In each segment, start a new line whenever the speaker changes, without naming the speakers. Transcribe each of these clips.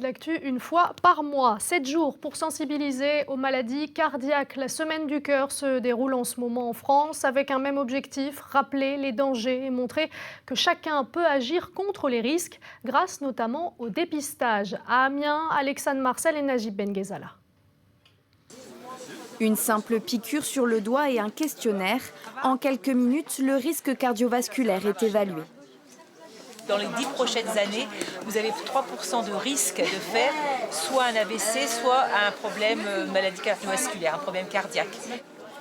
de l'actu une fois par mois. 7 jours pour sensibiliser aux maladies cardiaques. La semaine du cœur se déroule en ce moment en France avec un même objectif, rappeler les dangers et montrer que chacun peut agir contre les risques grâce notamment au dépistage. À Amiens, Alexandre Marcel et Najib Benguezala.
Une simple piqûre sur le doigt et un questionnaire. En quelques minutes, le risque cardiovasculaire est évalué.
Dans les 10 prochaines années, vous avez 3% de risque de faire soit un AVC, soit un problème maladie cardiovasculaire, un problème cardiaque.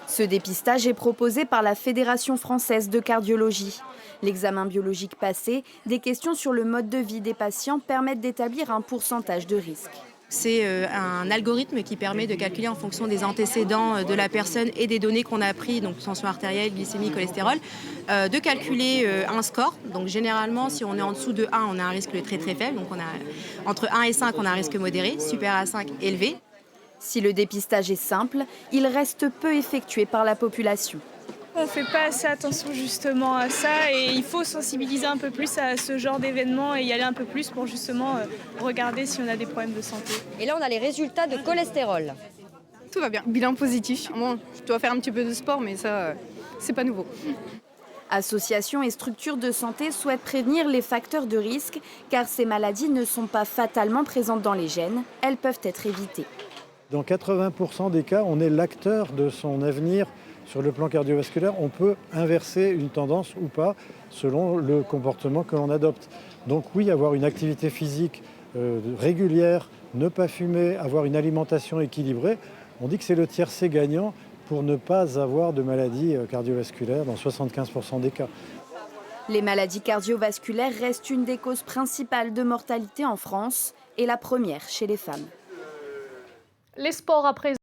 Ce dépistage est proposé par la Fédération française de cardiologie. L'examen biologique passé, des questions sur le mode de vie des patients permettent d'établir un pourcentage de risque.
C'est un algorithme qui permet de calculer en fonction des antécédents de la personne et des données qu'on a prises, donc tension artérielle, glycémie, cholestérol, de calculer un score. Donc généralement, si on est en dessous de 1, on a un risque très très faible. Donc on a, entre 1 et 5, on a un risque modéré, supérieur à 5, élevé.
Si le dépistage est simple, il reste peu effectué par la population.
On ne fait pas assez attention justement à ça et il faut sensibiliser un peu plus à ce genre d'événements et y aller un peu plus pour justement regarder si on a des problèmes de santé.
Et là on a les résultats de cholestérol.
Tout va bien, bilan positif. Moi, je dois faire un petit peu de sport mais ça, c'est pas nouveau.
Associations et structures de santé souhaitent prévenir les facteurs de risque car ces maladies ne sont pas fatalement présentes dans les gènes, elles peuvent être évitées.
Dans 80% des cas, on est l'acteur de son avenir. Sur le plan cardiovasculaire, on peut inverser une tendance ou pas selon le comportement que l'on adopte. Donc oui, avoir une activité physique régulière, ne pas fumer, avoir une alimentation équilibrée, on dit que c'est le tiercé gagnant pour ne pas avoir de maladies cardiovasculaires dans 75% des cas.
Les maladies cardiovasculaires restent une des causes principales de mortalité en France et la première chez les femmes.
Les sports à présent.